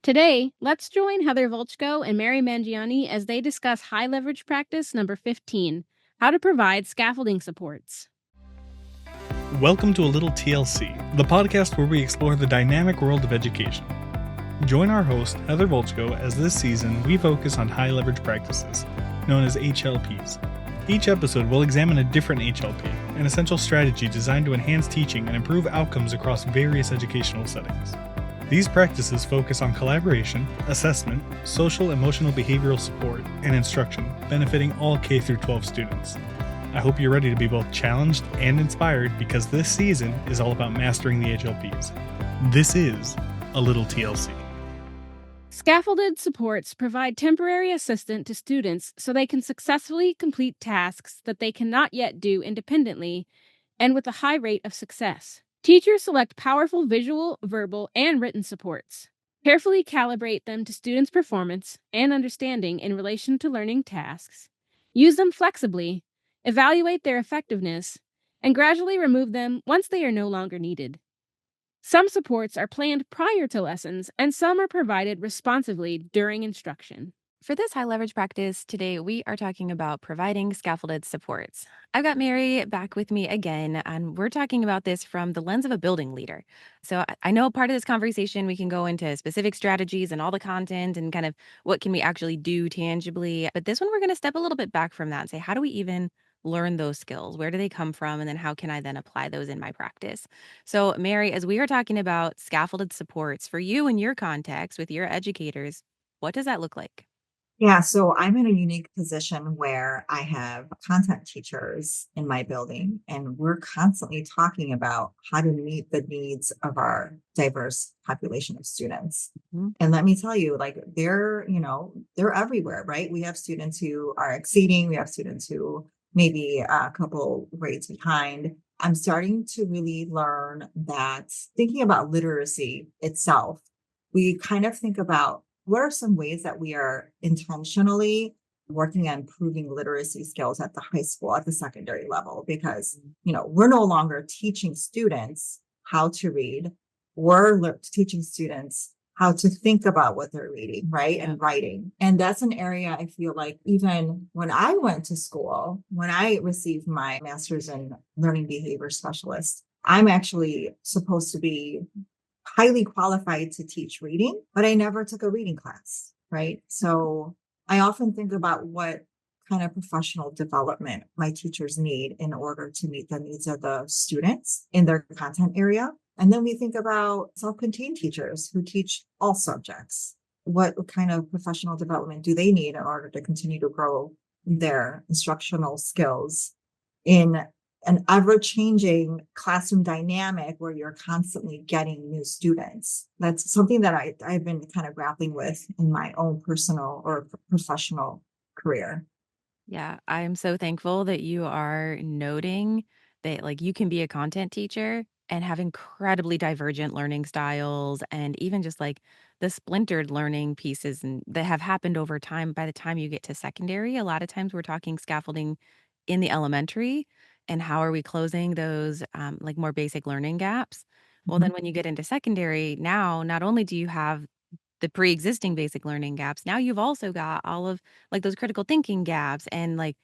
Today, let's join Heather Volchko and Mary Mangiani as they discuss high leverage practice number 15, how to provide scaffolding supports. Welcome to A Little TLC, the podcast where we explore the dynamic world of education. Join our host, Heather Volchko, as this season we focus on high leverage practices, known as HLPs. Each episode will examine a different HLP, an essential strategy designed to enhance teaching and improve outcomes across various educational settings. These practices focus on collaboration, assessment, social emotional behavioral support, and instruction, benefiting all K-12 students. I hope you're ready to be both challenged and inspired because this season is all about mastering the HLPs. This is A Little TLC. Scaffolded supports provide temporary assistance to students so they can successfully complete tasks that they cannot yet do independently and with a high rate of success. Teachers select powerful visual, verbal, and written supports. Carefully calibrate them to students' performance and understanding in relation to learning tasks. Use them flexibly, evaluate their effectiveness, and gradually remove them once they are no longer needed. Some supports are planned prior to lessons, and some are provided responsively during instruction. For this high leverage practice today, we are talking about providing scaffolded supports. I've got Mary back with me again, and we're talking about this from the lens of a building leader. So I know part of this conversation, we can go into specific strategies and all the content and kind of what can we actually do tangibly. But this one, we're going to step a little bit back from that and say, how do we even learn those skills? Where do they come from? And then how can I then apply those in my practice? So, Mary, as we are talking about scaffolded supports for you in your context with your educators, what does that look like? Yeah, so I'm in a unique position where I have content teachers in my building, and we're constantly talking about how to meet the needs of our diverse population of students. Mhm. And let me tell you, like they're everywhere, right? We have students who are exceeding, we have students who maybe a couple grades behind. I'm starting to really learn that thinking about literacy itself, we kind of think about what are some ways that we are intentionally working on improving literacy skills at the high school, at the secondary level? Because, we're no longer teaching students how to read. We're teaching students how to think about what they're reading, right? Yeah. And writing. And that's an area I feel like even when I went to school, when I received my master's in learning behavior specialist, I'm actually supposed to be highly qualified to teach reading, but I never took a reading class, right? So I often think about what kind of professional development my teachers need in order to meet the needs of the students in their content area. And then we think about self-contained teachers who teach all subjects. What kind of professional development do they need in order to continue to grow their instructional skills in an ever-changing classroom dynamic where you're constantly getting new students? That's something that I've been kind of grappling with in my own personal or professional career. Yeah, I'm so thankful that you are noting that like you can be a content teacher and have incredibly divergent learning styles and even just like the splintered learning pieces and that have happened over time by the time you get to secondary. A lot of times we're talking scaffolding in the elementary and how are we closing those like more basic learning gaps. Well, Mhm. then when you get into secondary, now not only do you have the pre-existing basic learning gaps, now you've also got all of like those critical thinking gaps and like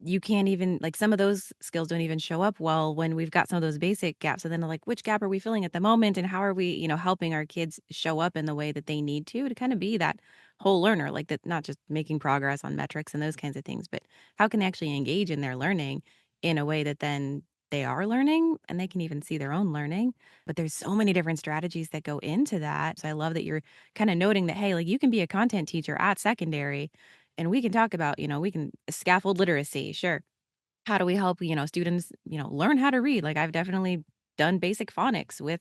you can't even like some of those skills don't even show up well when we've got some of those basic gaps. And then like which gap are we filling at the moment and how are we, helping our kids show up in the way that they need to kind of be that whole learner, like that not just making progress on metrics and those kinds of things, but how can they actually engage in their learning in a way that then they are learning and they can even see their own learning. But there's so many different strategies that go into that. So I love that you're kind of noting that, hey, like you can be a content teacher at secondary and we can talk about, we can scaffold literacy. Sure. How do we help, students, learn how to read? Like I've definitely done basic phonics with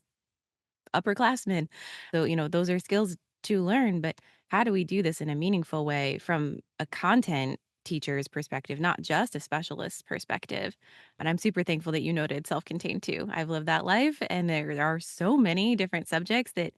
upperclassmen. So, those are skills to learn, but how do we do this in a meaningful way from a content teacher's perspective, not just a specialist's perspective? And I'm super thankful that you noted self-contained too. I've lived that life and there are so many different subjects that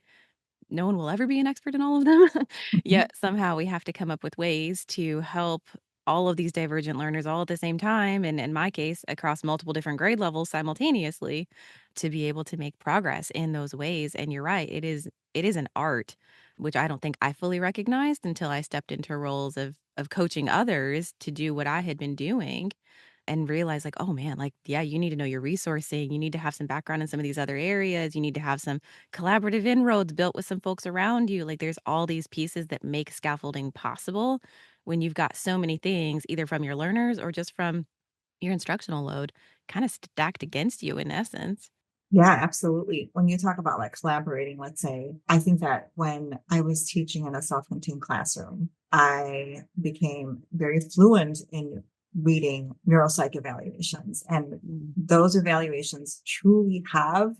no one will ever be an expert in all of them. Mhm. Yet somehow we have to come up with ways to help all of these divergent learners all at the same time. And in my case, across multiple different grade levels simultaneously to be able to make progress in those ways. And you're right, it is an art. which I don't think I fully recognized until I stepped into roles of coaching others to do what I had been doing and realized like, oh man, like, yeah, you need to know your resourcing. You need to have some background in some of these other areas. You need to have some collaborative inroads built with some folks around you. Like there's all these pieces that make scaffolding possible when you've got so many things, either from your learners or just from your instructional load, kind of stacked against you in essence. Yeah, absolutely. When you talk about like collaborating, let's say, I think that when I was teaching in a self-contained classroom, I became very fluent in reading neuropsych evaluations. And Mm. those evaluations truly have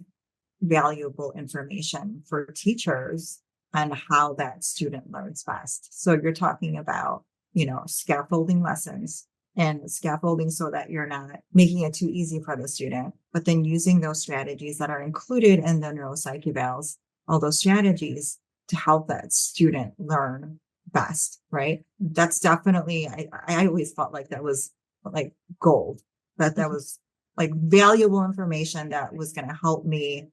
valuable information for teachers on how that student learns best. So you're talking about, scaffolding lessons and scaffolding so that you're not making it too easy for the student, but then using those strategies that are included in the neuropsych evals, all those strategies to help that student learn best, right? That's definitely, I always felt like that was like gold, that was like valuable information that was going to help me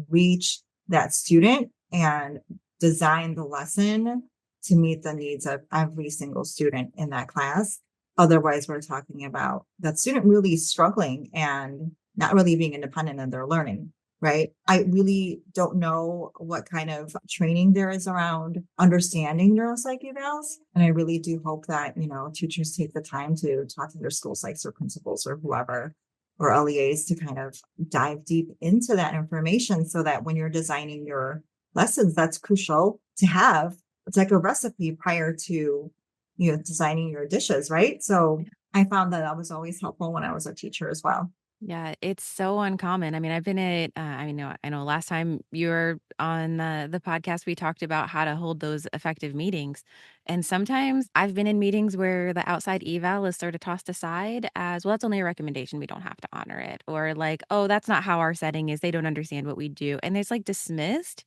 reach that student and design the lesson to meet the needs of every single student in that class. Otherwise, we're talking about that student really struggling and not really being independent in their learning, right? I really don't know what kind of training there is around understanding neuropsych evals. And I really do hope that, teachers take the time to talk to their school psychs or principals or whoever or LEAs to kind of dive deep into that information so that when you're designing your lessons, that's crucial to have. It's like a recipe prior to, designing your dishes, right? So I found that was always helpful when I was a teacher as well. Yeah, it's so uncommon. I mean, I've been at, I know last time you were on the podcast, we talked about how to hold those effective meetings. And sometimes I've been in meetings where the outside eval is sort of tossed aside as, well, that's only a recommendation. We don't have to honor it. Or like, oh, that's not how our setting is. They don't understand what we do. And it's like dismissed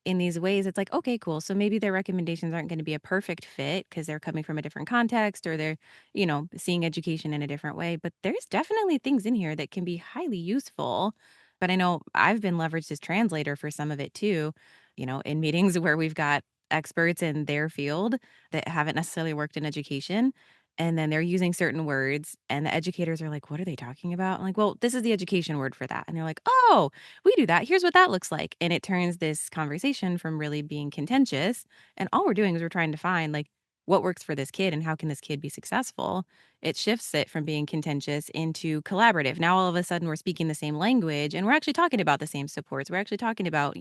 in these ways. It's like, okay, cool. So maybe their recommendations aren't going to be a perfect fit because they're coming from a different context or they're seeing education in a different way. But there's definitely things in here that can be highly useful. But I know I've been leveraged as translator for some of it too, in meetings where we've got experts in their field that haven't necessarily worked in education. And then they're using certain words, and the educators are like, what are they talking about? I'm like, well, this is the education word for that. And they're like, oh, we do that. Here's what that looks like. And it turns this conversation from really being contentious. And all we're doing is we're trying to find like, what works for this kid and how can this kid be successful? It shifts it from being contentious into collaborative. Now all of a sudden we're speaking the same language and we're actually talking about the same supports. We're actually talking about,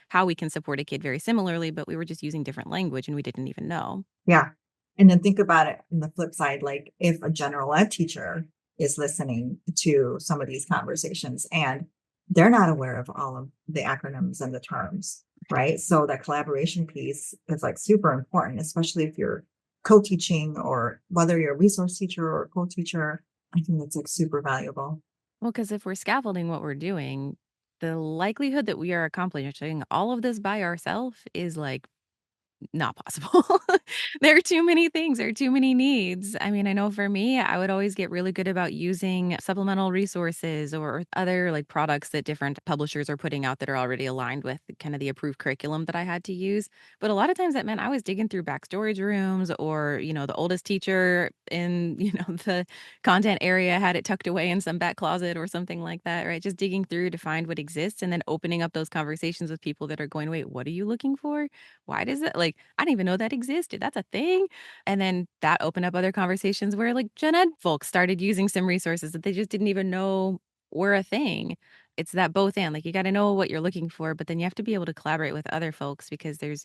how we can support a kid very similarly, but we were just using different language and we didn't even know. Yeah. And then think about it on the flip side, like if a general ed teacher is listening to some of these conversations and they're not aware of all of the acronyms and the terms, right? So that collaboration piece is like super important, especially if you're co-teaching or whether you're a resource teacher or a co-teacher. I think that's like super valuable. Well, because if we're scaffolding what we're doing, the likelihood that we are accomplishing all of this by ourselves is like not possible. There are too many things, there are too many needs. I mean, I know for me, I would always get really good about using supplemental resources or other like products that different publishers are putting out that are already aligned with kind of the approved curriculum that I had to use. But a lot of times that meant I was digging through back storage rooms or, the oldest teacher in, the content area had it tucked away in some back closet or something like that, right? Just digging through to find what exists and then opening up those conversations with people that are going, wait, what are you looking for? Why does it like, I didn't even know that existed. That's a thing. And then that opened up other conversations where like gen ed folks started using some resources that they just didn't even know were a thing. It's that both and like you got to know what you're looking for, but then you have to be able to collaborate with other folks because there's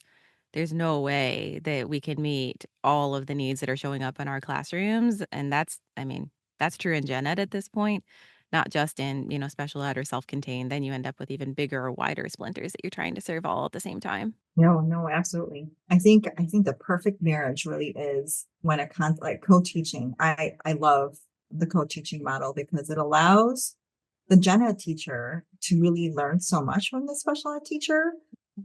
no way that we can meet all of the needs that are showing up in our classrooms. And that's, I mean, that's true in gen ed at this point, not just in, special ed or self-contained. Then you end up with even bigger or wider splinters that you're trying to serve all at the same time. No, absolutely. I think the perfect marriage really is when it comes like co-teaching. I love the co-teaching model because it allows the gen ed teacher to really learn so much from the special ed teacher.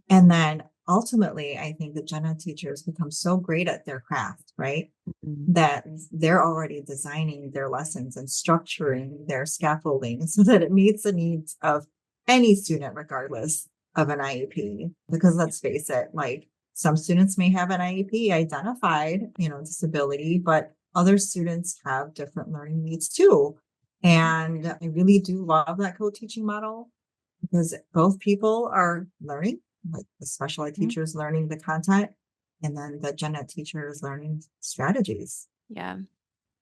And then ultimately, I think the gen ed teachers become so great at their craft, right? Mhm. That they're already designing their lessons and structuring their scaffolding so that it meets the needs of any student, regardless of an IEP, because let's face it, like some students may have an IEP identified, disability, but other students have different learning needs too. And I really do love that co-teaching model because both people are learning, like the special ed teacher is learning the content, and then the gen ed teacher is learning strategies. Yeah.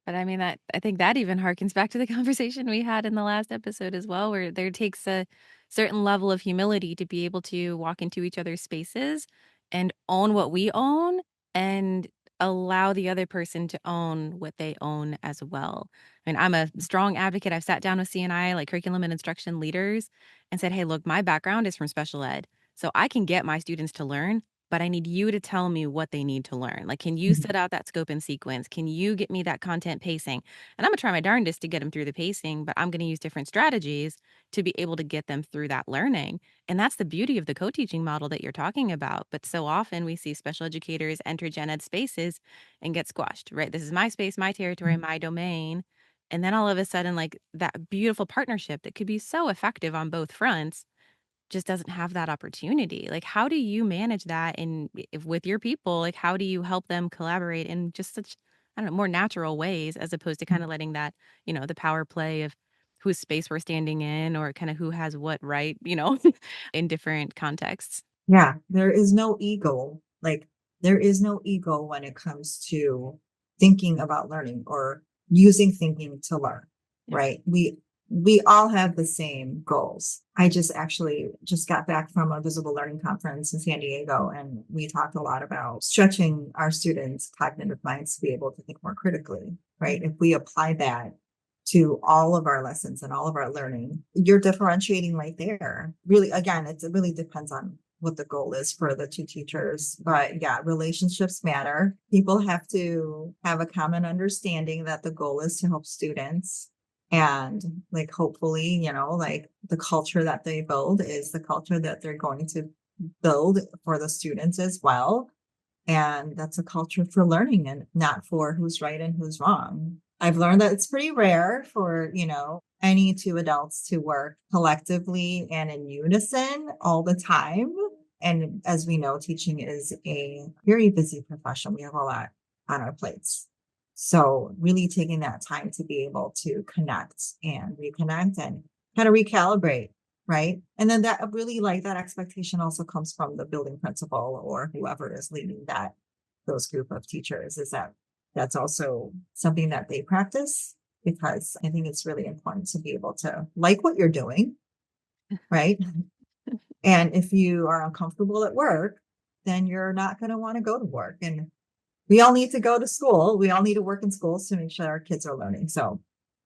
But I mean, I think that even harkens back to the conversation we had in the last episode as well, where there takes a certain level of humility to be able to walk into each other's spaces and own what we own and allow the other person to own what they own as well. I mean, I'm a strong advocate. I've sat down with CNI, like curriculum and instruction leaders, and said, hey, look, my background is from special ed. So I can get my students to learn, but I need you to tell me what they need to learn. Like, can you set out that scope and sequence? Can you get me that content pacing? And I'm gonna try my darndest to get them through the pacing, but I'm gonna use different strategies to be able to get them through that learning. And that's the beauty of the co-teaching model that you're talking about. But so often we see special educators enter gen ed spaces and get squashed, right? This is my space, my territory, my domain. And then all of a sudden, like that beautiful partnership that could be so effective on both fronts just doesn't have that opportunity. Like, how do you manage that if with your people? Like, how do you help them collaborate in just such, I don't know, more natural ways as opposed to kind of letting that, the power play of whose space we're standing in or kind of who has what right, in different contexts? Yeah, there is no ego. Like, there is no ego when it comes to thinking about learning or using thinking to learn, Yeah. right? We all have the same goals. I just got back from a visible learning conference in San Diego, and we talked a lot about stretching our students' cognitive minds to be able to think more critically, right? If we apply that to all of our lessons and all of our learning, you're differentiating right there. Really, again, it really depends on what the goal is for the two teachers. But yeah, relationships matter. People have to have a common understanding that the goal is to help students. And like, hopefully, like the culture that they build is the culture that they're going to build for the students as well. And that's a culture for learning and not for who's right and who's wrong. I've learned that it's pretty rare for, any two adults to work collectively and in unison all the time. And as we know, teaching is a very busy profession. We have a lot on our plates. So really taking that time to be able to connect and reconnect and kind of recalibrate, right? And then that really, like, that expectation also comes from the building principal or whoever is leading those group of teachers, is that's also something that they practice, because I think it's really important to be able to like what you're doing, right? And if you are uncomfortable at work, then you're not going to want to go to work. And we all need to go to school. We all need to work in schools to make sure our kids are learning. So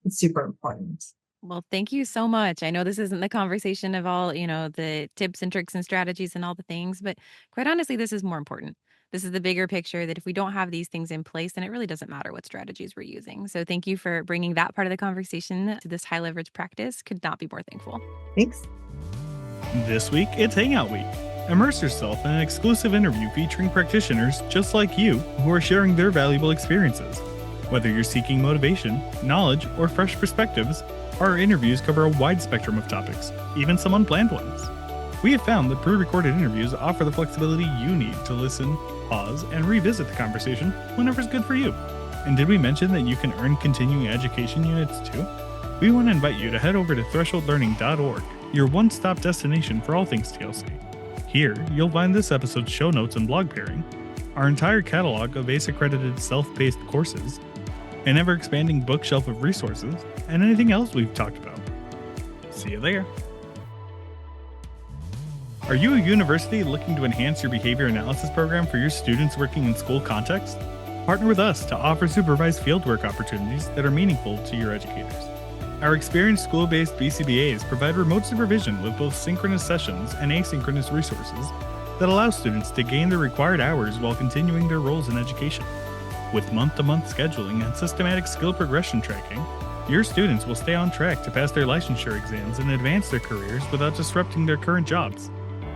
it's super important. Well, thank you so much. I know this isn't the conversation of all, the tips and tricks and strategies and all the things, but quite honestly, this is more important. This is the bigger picture that if we don't have these things in place, then it really doesn't matter what strategies we're using. So thank you for bringing that part of the conversation to this high leverage practice. Could not be more thankful. Thanks. This week, it's Hangout Week. Immerse yourself in an exclusive interview featuring practitioners just like you who are sharing their valuable experiences. Whether you're seeking motivation, knowledge, or fresh perspectives, our interviews cover a wide spectrum of topics, even some unplanned ones. We have found that pre-recorded interviews offer the flexibility you need to listen, pause, and revisit the conversation whenever's good for you. And did we mention that you can earn continuing education units too? We want to invite you to head over to thresholdlearning.org, your one-stop destination for all things TLC. Here, you'll find this episode's show notes and blog pairing, our entire catalog of ACE-accredited self-paced courses, an ever-expanding bookshelf of resources, and anything else we've talked about. See you there. Are you a university looking to enhance your behavior analysis program for your students working in school context? Partner with us to offer supervised fieldwork opportunities that are meaningful to your educators. Our experienced school-based BCBAs provide remote supervision with both synchronous sessions and asynchronous resources that allow students to gain the required hours while continuing their roles in education. With month-to-month scheduling and systematic skill progression tracking, your students will stay on track to pass their licensure exams and advance their careers without disrupting their current jobs.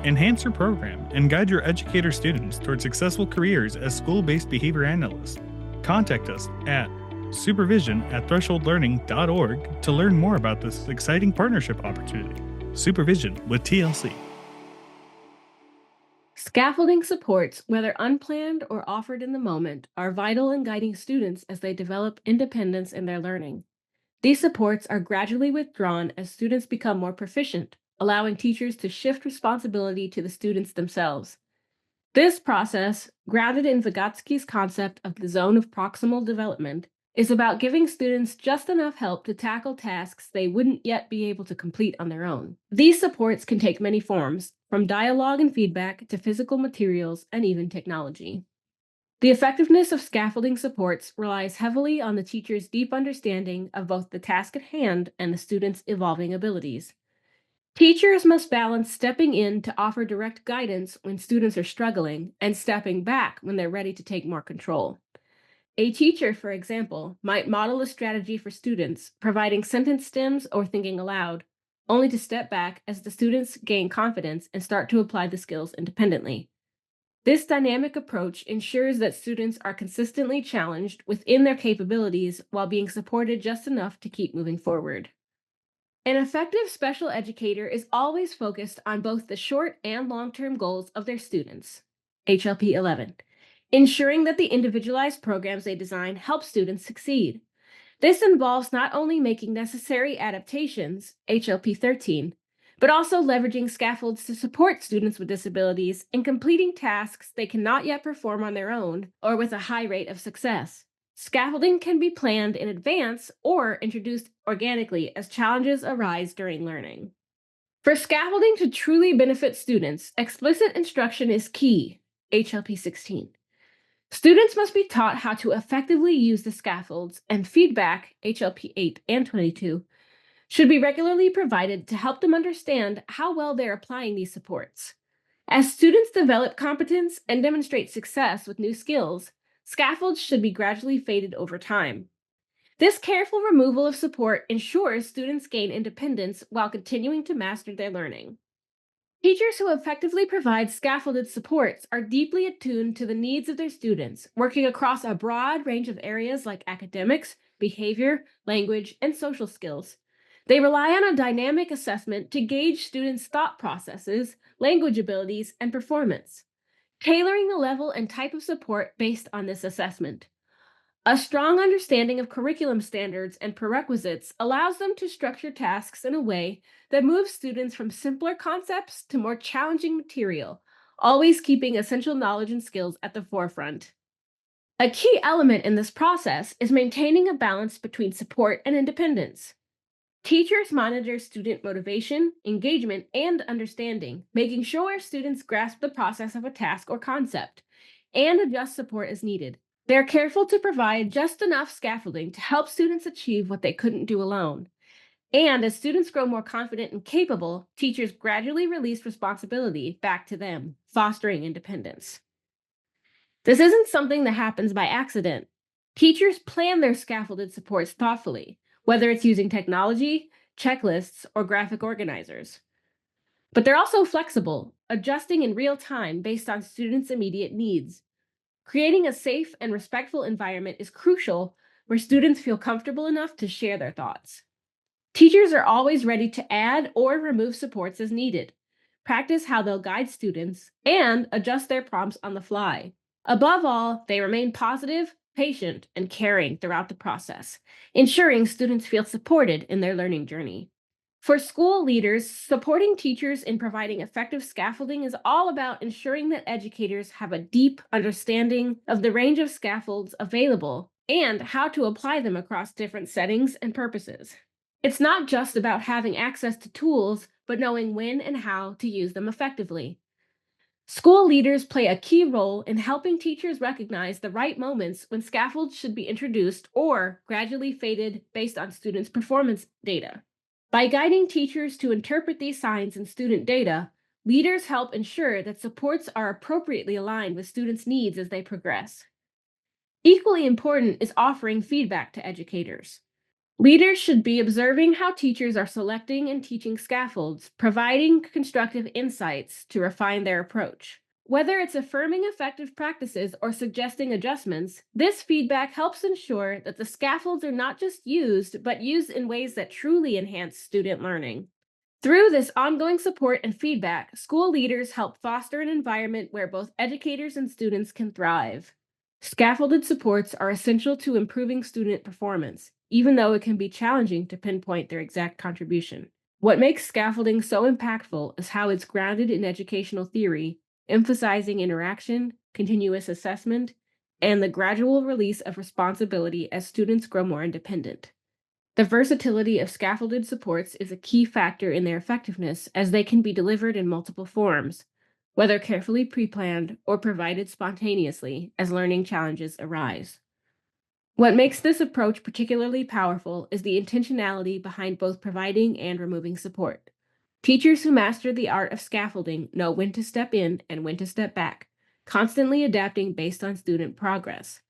Enhance your program and guide your educator students toward successful careers as school-based behavior analysts. Contact us at supervision@thresholdlearning.org to learn more about this exciting partnership opportunity. Supervision with TLC. Scaffolding supports, whether unplanned or offered in the moment, are vital in guiding students as they develop independence in their learning. These supports are gradually withdrawn as students become more proficient, allowing teachers to shift responsibility to the students themselves. This process, grounded in Vygotsky's concept of the zone of proximal development, is about giving students just enough help to tackle tasks they wouldn't yet be able to complete on their own. These supports can take many forms, from dialogue and feedback to physical materials and even technology. The effectiveness of scaffolding supports relies heavily on the teacher's deep understanding of both the task at hand and the student's evolving abilities. Teachers must balance stepping in to offer direct guidance when students are struggling and stepping back when they're ready to take more control. A teacher, for example, might model a strategy for students, providing sentence stems or thinking aloud, only to step back as the students gain confidence and start to apply the skills independently. This dynamic approach ensures that students are consistently challenged within their capabilities while being supported just enough to keep moving forward. An effective special educator is always focused on both the short and long term goals of their students. HLP 11. Ensuring that the individualized programs they design help students succeed. This involves not only making necessary adaptations, HLP 13, but also leveraging scaffolds to support students with disabilities in completing tasks they cannot yet perform on their own or with a high rate of success. Scaffolding can be planned in advance or introduced organically as challenges arise during learning. For scaffolding to truly benefit students, explicit instruction is key, HLP 16. Students must be taught how to effectively use the scaffolds, and feedback, HLP 8 and 22, should be regularly provided to help them understand how well they're applying these supports. As students develop competence and demonstrate success with new skills, scaffolds should be gradually faded over time. This careful removal of support ensures students gain independence while continuing to master their learning. Teachers who effectively provide scaffolded supports are deeply attuned to the needs of their students, working across a broad range of areas like academics, behavior, language, and social skills. They rely on a dynamic assessment to gauge students' thought processes, language abilities, and performance, tailoring the level and type of support based on this assessment. A strong understanding of curriculum standards and prerequisites allows them to structure tasks in a way that moves students from simpler concepts to more challenging material, always keeping essential knowledge and skills at the forefront. A key element in this process is maintaining a balance between support and independence. Teachers monitor student motivation, engagement, and understanding, making sure students grasp the process of a task or concept, and adjust support as needed. They're careful to provide just enough scaffolding to help students achieve what they couldn't do alone. And as students grow more confident and capable, teachers gradually release responsibility back to them, fostering independence. This isn't something that happens by accident. Teachers plan their scaffolded supports thoughtfully, whether it's using technology, checklists, or graphic organizers. But they're also flexible, adjusting in real time based on students' immediate needs. Creating a safe and respectful environment is crucial where students feel comfortable enough to share their thoughts. Teachers are always ready to add or remove supports as needed, practice how they'll guide students, and adjust their prompts on the fly. Above all, they remain positive, patient, and caring throughout the process, ensuring students feel supported in their learning journey. For school leaders, supporting teachers in providing effective scaffolding is all about ensuring that educators have a deep understanding of the range of scaffolds available and how to apply them across different settings and purposes. It's not just about having access to tools, but knowing when and how to use them effectively. School leaders play a key role in helping teachers recognize the right moments when scaffolds should be introduced or gradually faded based on students' performance data. By guiding teachers to interpret these signs in student data, leaders help ensure that supports are appropriately aligned with students' needs as they progress. Equally important is offering feedback to educators. Leaders should be observing how teachers are selecting and teaching scaffolds, providing constructive insights to refine their approach. Whether it's affirming effective practices or suggesting adjustments, this feedback helps ensure that the scaffolds are not just used, but used in ways that truly enhance student learning. Through this ongoing support and feedback, school leaders help foster an environment where both educators and students can thrive. Scaffolded supports are essential to improving student performance, even though it can be challenging to pinpoint their exact contribution. What makes scaffolding so impactful is how it's grounded in educational theory, emphasizing interaction, continuous assessment, and the gradual release of responsibility as students grow more independent. The versatility of scaffolded supports is a key factor in their effectiveness, as they can be delivered in multiple forms, whether carefully pre-planned or provided spontaneously as learning challenges arise. What makes this approach particularly powerful is the intentionality behind both providing and removing support. Teachers who master the art of scaffolding know when to step in and when to step back, constantly adapting based on student progress.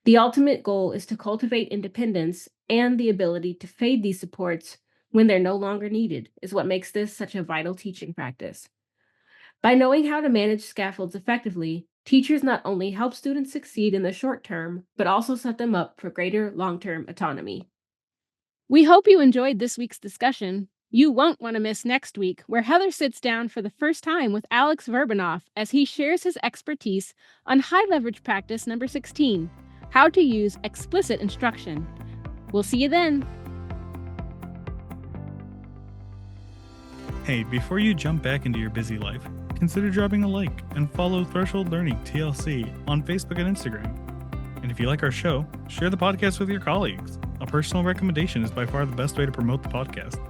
The ultimate goal is to cultivate independence, and the ability to fade these supports when they're no longer needed is what makes this such a vital teaching practice. By knowing how to manage scaffolds effectively, teachers not only help students succeed in the short term, but also set them up for greater long-term autonomy. We hope you enjoyed this week's discussion. You won't want to miss next week, where Heather sits down for the first time with Alex Verbanoff as he shares his expertise on high leverage practice number 16, how to use explicit instruction. We'll see you then. Hey, before you jump back into your busy life, consider dropping a like and follow Threshold Learning TLC on Facebook and Instagram. And if you like our show, share the podcast with your colleagues. A personal recommendation is by far the best way to promote the podcast.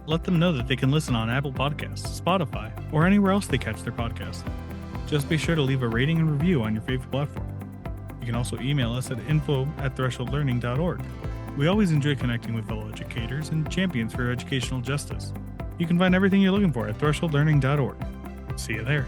Let them know that they can listen on Apple Podcasts, Spotify, or anywhere else they catch their podcasts. Just be sure to leave a rating and review on your favorite platform. You can also email us at info@thresholdlearning.org. We always enjoy connecting with fellow educators and champions for educational justice. You can find everything you're looking for at thresholdlearning.org. See you there.